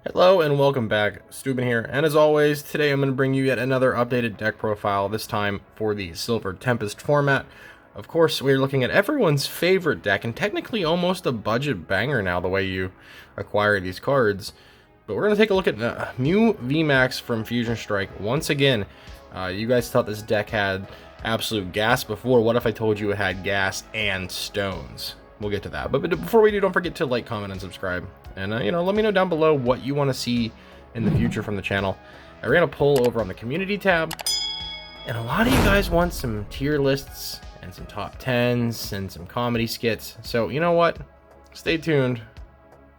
Hello and welcome back, Steuben here, and as always, today I'm going to bring you yet another updated deck profile, this time for the Silver Tempest format. Of course, we're looking at everyone's favorite deck, and technically almost a budget banger now, the way you acquire these cards. But we're going to take a look at Mew VMAX from Fusion Strike. Once again, you guys thought this deck had absolute gas before. What if I told you it had gas and stones? We'll get to that. But before we do, don't forget to like, comment, and subscribe. And, let me know down below what you want to see in the future from the channel. I ran a poll over on the community tab, and a lot of you guys want some tier lists and some top 10s and some comedy skits. So, you know what? Stay tuned.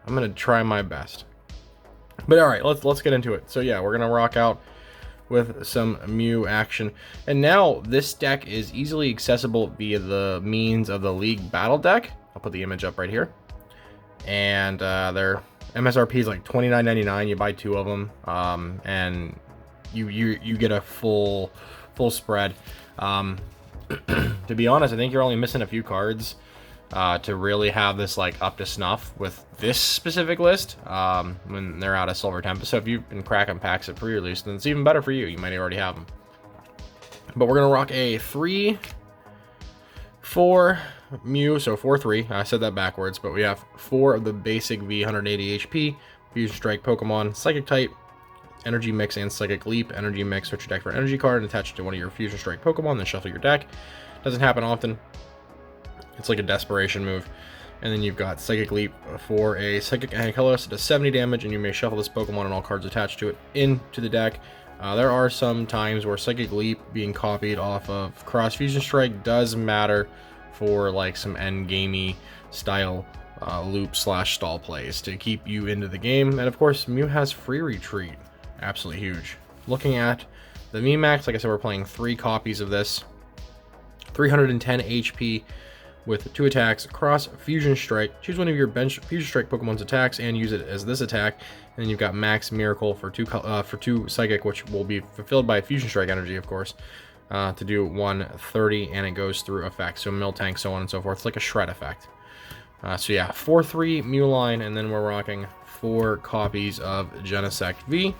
I'm going to try my best. But all right, let's get into it. So, yeah, we're going to rock out with some Mew action. And now this deck is easily accessible via the means of the League Battle deck. I'll put the image up right here. And their MSRP is like $29.99. You buy 2 of them, and you get a full spread. To be honest, I think you're only missing a few cards to really have this like up to snuff with this specific list when they're out of Silver Tempest. So if you've been cracking packs at pre-release, then it's even better for you. You might already have them. But we're gonna rock a 3-4 Mew, so 4-3. I said that backwards, but we have 4 of the basic V 180 HP Fusion Strike Pokemon, Psychic type, Energy Mix, and Psychic Leap. Energy Mix, search your deck for an energy card and attach it to one of your Fusion Strike Pokemon, then shuffle your deck. Doesn't happen often. It's like a desperation move. And then you've got Psychic Leap for a Psychic and colorless. It does 70 damage, and you may shuffle this Pokemon and all cards attached to it into the deck. There are some times where Psychic Leap being copied off of Cross Fusion Strike does matter for like some end gamey style loop / stall plays to keep you into the game. And of course, Mew has free retreat, absolutely huge. Looking at the VMAX, like I said, we're playing 3 copies of this, 310 HP with 2 attacks, Cross Fusion Strike. Choose one of your bench Fusion Strike Pokemon's attacks and use it as this attack. And then you've got Max Miracle for 2 Psychic, which will be fulfilled by Fusion Strike energy, of course. To do 130, and it goes through effects, so Miltank, so on and so forth. It's like a shred effect. So yeah, 4-3 Mew line, and then we're rocking 4 copies of Genesect V.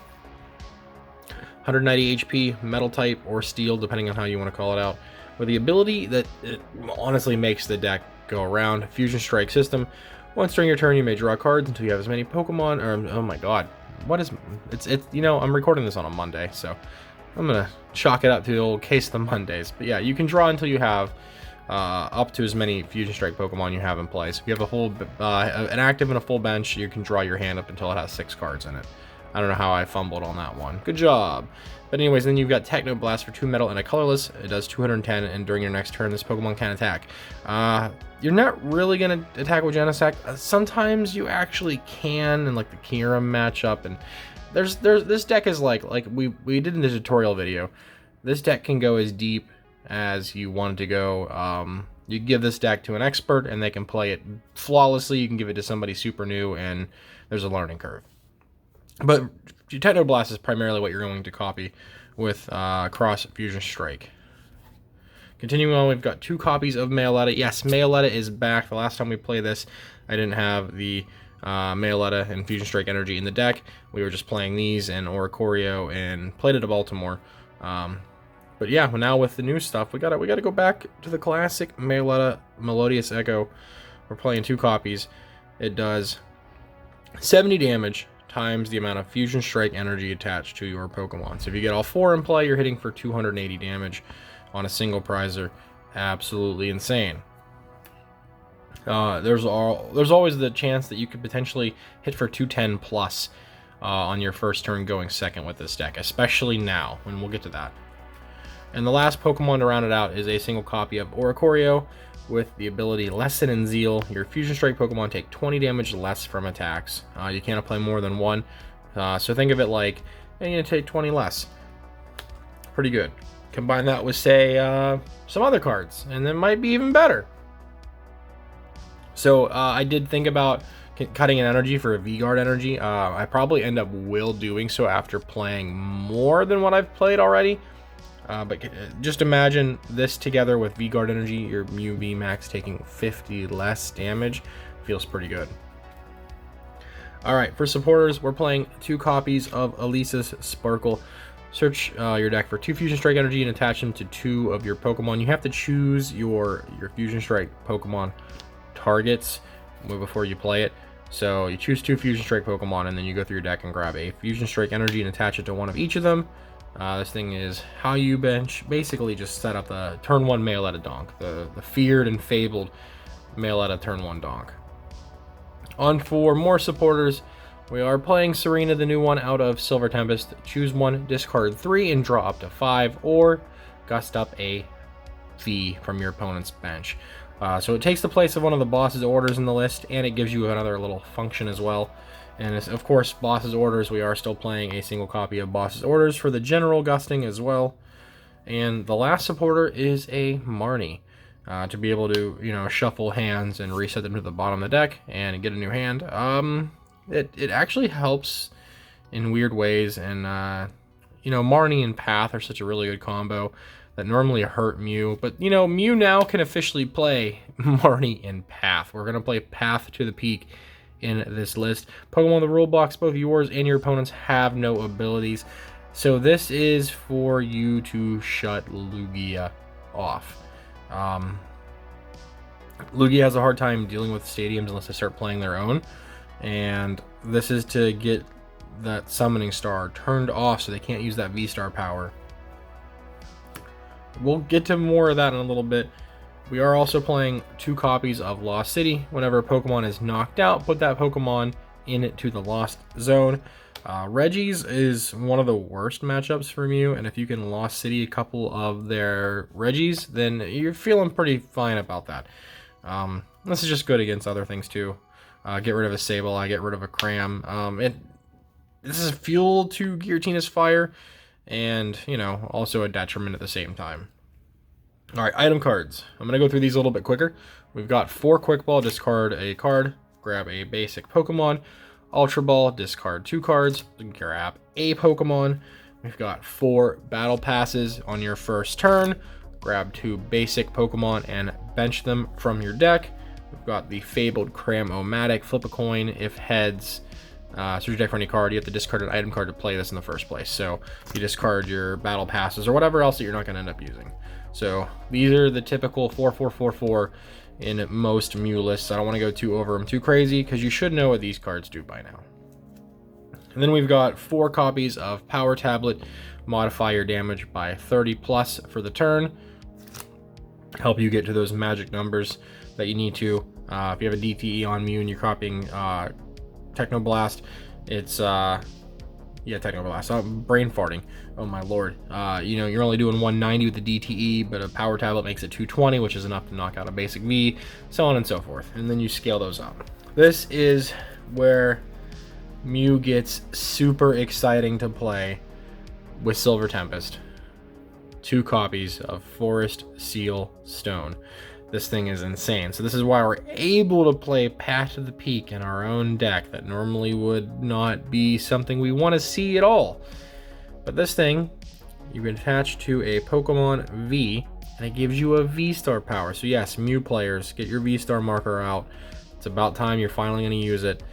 190 HP, Metal type, or Steel, depending on how you want to call it out. With the ability that it honestly makes the deck go around. Fusion Strike system. Once during your turn, you may draw cards until you have as many Pokemon, or, oh my god. What is, it's I'm recording this on a Monday, so I'm gonna chalk it up to the old case of the Mondays. But yeah, you can draw until you have up to as many Fusion Strike Pokemon you have in play. So if you have a whole an active and a full bench, you can draw your hand up until it has 6 cards in it. I don't know how I fumbled on that one. Good job. But anyways, then you've got Techno Blast for 2 metal and a colorless. It does 210, and during your next turn, this Pokemon can attack. You're not really gonna attack with Genesect. Sometimes you actually can in like the Kyurem matchup, and there's this deck is like we did in the tutorial video. This deck can go as deep as you want it to go. You give this deck to an expert and they can play it flawlessly. You can give it to somebody super new, and there's a learning curve. But Techno Blast is primarily what you're going to copy with Cross Fusion Strike. Continuing on, we've got 2 copies of Mayaletta. Yes, Mayaletta is back. The last time we played this, I didn't have the Mayaletta and Fusion Strike energy in the deck. We were just playing these and Oricorio and played it at Baltimore. But yeah, now with the new stuff, we gotta go back to the classic Mayaletta Melodious Echo. We're playing 2 copies. It does 70 damage times the amount of Fusion Strike energy attached to your Pokemon. So if you get all 4 in play, you're hitting for 280 damage on a single prizer. Absolutely insane. There's always the chance that you could potentially hit for 210 plus on your first turn going second with this deck, especially now, and we'll get to that. And the last Pokemon to round it out is a single copy of Oricorio with the ability Lesson and Zeal. Your Fusion Strike Pokemon take 20 damage less from attacks. You can't apply more than 1, so think of it like you're going to take 20 less. Pretty good. Combine that with, say, some other cards, and it might be even better. So I did think about cutting an energy for a V-Guard energy. I probably end up doing so after playing more than what I've played already. But just imagine this together with V-Guard energy, your Mew VMAX taking 50 less damage. Feels pretty good. All right, for supporters, we're playing 2 copies of Elisa's Sparkle. Search your deck for 2 Fusion Strike energy and attach them to 2 of your Pokemon. You have to choose your Fusion Strike Pokemon targets before you play it. So you choose 2 Fusion Strike Pokemon, and then you go through your deck and grab a Fusion Strike energy and attach it to one of each of them. This thing is how you bench. Basically, just set up the turn 1 Mail-Out Donk, the feared and fabled Mail-Out turn 1 Donk. On for more supporters, we are playing Serena, the new one, out of Silver Tempest. Choose 1, discard 3, and draw up to 5, or gust up a V from your opponent's bench. So it takes the place of one of the boss's orders in the list, and it gives you another little function as well. And of course, boss's orders, we are still playing a single copy of boss's orders for the general gusting as well. And the last supporter is a Marnie. To be able to, shuffle hands and reset them to the bottom of the deck and get a new hand. It actually helps in weird ways, and Marnie and Path are such a really good combo that normally hurt Mew, but Mew now can officially play Marnie and Path. We're gonna play Path to the Peak in this list. Pokemon the rule box, both yours and your opponents have no abilities, so this is for you to shut Lugia off. Lugia has a hard time dealing with stadiums unless they start playing their own, and this is to get that summoning star turned off so they can't use that V-Star power. We'll get to more of that in a little bit. We are also playing 2 copies of Lost City. Whenever a Pokemon is knocked out, put that Pokemon into the Lost Zone. Reggie's is one of the worst matchups for Mew, and if you can Lost City a couple of their Reggies, then you're feeling pretty fine about that. This is just good against other things too. Get rid of a Sableye, get rid of a Cram. This is fuel to Giratina Fire, and also a detriment at the same time. All right, item cards. I'm gonna go through these a little bit quicker. We've got 4 Quick Ball, discard a card, grab a basic Pokemon. Ultra Ball, discard 2 cards, grab a Pokemon. We've got 4 Battle Passes on your first turn. Grab 2 basic Pokemon and bench them from your deck. We've got the fabled Cram-O-Matic. Flip a coin. If heads, search your deck for any card. You have to discard an item card to play this in the first place. So you discard your Battle Passes or whatever else that you're not going to end up using. So these are the typical 4-4-4-4 in most Mew lists. I don't want to go over them too crazy because you should know what these cards do by now. And then we've got 4 copies of Power Tablet. Modify your damage by 30 plus for the turn. Help you get to those magic numbers that you need to. If you have a DTE on Mew and you're copying Technoblast, it's Technoblast. Brain farting. Oh my lord. You're only doing 190 with the DTE, but a Power Tablet makes it 220, which is enough to knock out a basic V, so on and so forth. And then you scale those up. This is where Mew gets super exciting to play with Silver Tempest. 2 copies of Forest Seal Stone. This thing is insane. So this is why we're able to play Path to the Peak in our own deck that normally would not be something we want to see at all. But this thing, you can attach to a Pokemon V, and it gives you a V-Star power. So yes, Mew players, get your V-Star marker out. It's about time you're finally going to use it.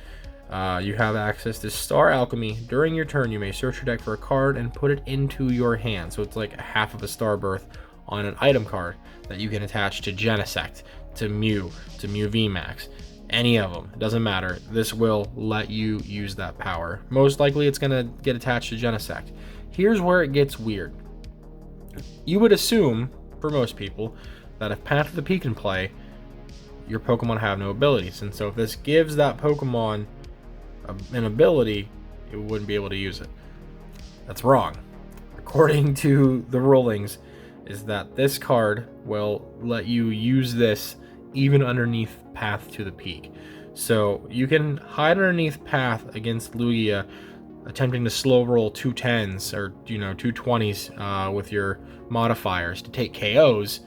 You have access to Star Alchemy. During your turn, you may search your deck for a card and put it into your hand. So it's like a half of a Star Birth on an item card that you can attach to Genesect, to Mew VMAX, any of them. It doesn't matter. This will let you use that power. Most likely it's going to get attached to Genesect. Here's where it gets weird. You would assume, for most people, that if Path to the Peak can play, your Pokemon have no abilities. And so if this gives that Pokemon an ability, it wouldn't be able to use it. That's wrong. According to the rulings, is that this card will let you use this even underneath Path to the Peak. So you can hide underneath Path against Lugia, attempting to slow roll 2 10s or 2 20s with your modifiers to take KOs,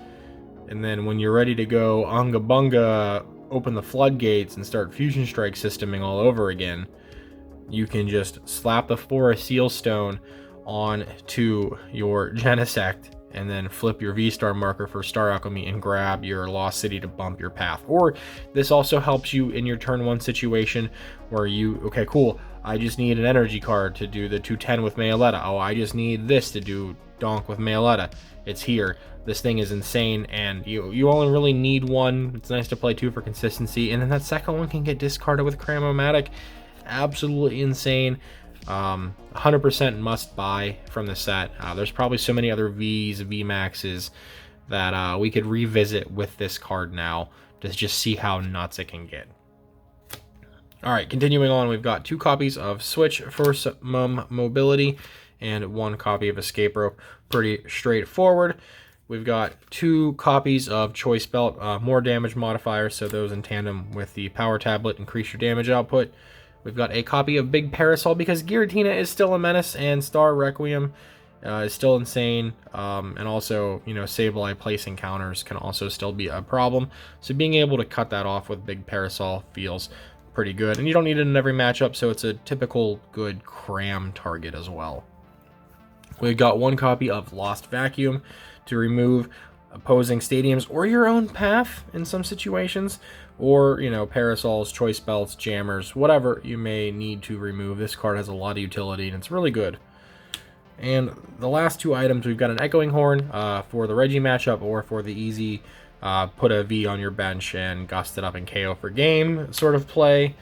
and then when you're ready to go Unga Bunga, open the floodgates and start Fusion Strike systeming all over again, you can just slap the Forest Seal Stone on to your Genesect and then flip your V-Star marker for Star Alchemy and grab your Lost City to bump your path. Or this also helps you in your turn 1 situation where you, okay, cool, I just need an energy card to do the 210 with Mayaletta. Oh, I just need this to do Donk with Mayaletta. It's here. This thing is insane, and you only really need one. It's nice to play 2 for consistency, and then that second one can get discarded with Cram-O-Matic. Absolutely insane. 100% must buy from the set. There's probably so many other VMAXs that we could revisit with this card now to just see how nuts it can get. Alright, continuing on, we've got 2 copies of Switch for mobility and 1 copy of Escape Rope. Pretty straightforward. We've got 2 copies of Choice Belt, more damage modifiers, so those in tandem with the Power Tablet increase your damage output. We've got a copy of Big Parasol because Giratina is still a menace and Star Requiem is still insane. And also, you know, Sableye placing counters can also still be a problem. So being able to cut that off with Big Parasol feels pretty good. And you don't need it in every matchup, so it's a typical good cram target as well. We've got 1 copy of Lost Vacuum to remove opposing stadiums or your own path in some situations, or, you know, parasols, choice belts, jammers, whatever you may need to remove. This card has a lot of utility and it's really good. And the last 2 items, we've got an Echoing Horn for the Reggie matchup, or for the easy put a V on your bench and gust it up and KO for game sort of play,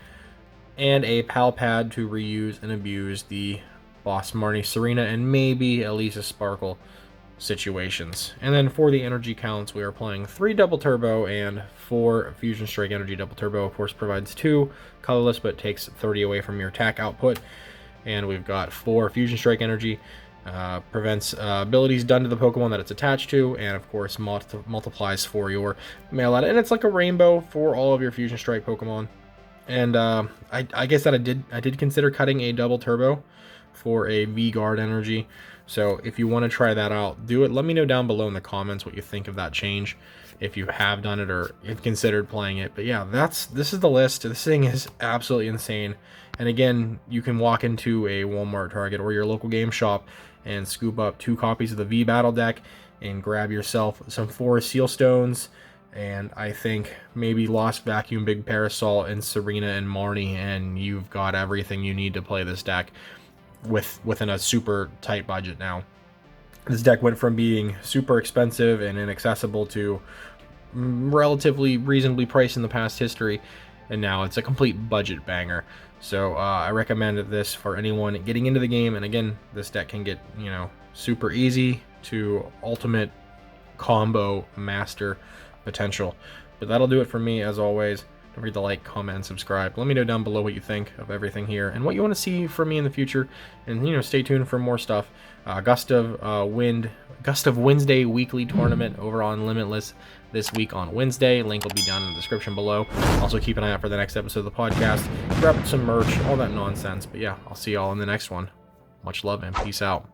and a Pal Pad to reuse and abuse the Boss Marnie Serena and maybe Elisa Sparkle situations. And then for the energy counts, we are playing 3 Double Turbo and 4 Fusion Strike Energy. Double Turbo, of course, provides 2 colorless, but takes 30 away from your attack output. And we've got 4 Fusion Strike Energy, prevents abilities done to the Pokemon that it's attached to, and of course multiplies for your Mayaletta. And it's like a rainbow for all of your Fusion Strike Pokemon. And I guess that I did consider cutting a Double Turbo for a V-Guard energy. So if you want to try that out, do it. Let me know down below in the comments what you think of that change, if you have done it or have considered playing it. But yeah, this is the list. This thing is absolutely insane. And again, you can walk into a Walmart, Target, or your local game shop and scoop up 2 copies of the V Battle deck and grab yourself some 4 Seal Stones, and I think maybe Lost Vacuum, Big Parasol, and Serena and Marnie, and you've got everything you need to play this deck within a super tight budget now. This deck went from being super expensive and inaccessible to relatively reasonably priced in the past history, and now it's a complete budget banger. So I recommend this for anyone getting into the game. And again, this deck can get, you know, super easy to ultimate combo master potential. But that'll do it for me, as always. Don't forget to like, comment, and subscribe. Let me know down below what you think of everything here and what you want to see from me in the future. And, you know, stay tuned for more stuff. Gust of Wednesday weekly tournament over on Limitless this week on Wednesday. Link will be down in the description below. Also, keep an eye out for the next episode of the podcast. Grab some merch, all that nonsense. But yeah, I'll see y'all in the next one. Much love and peace out.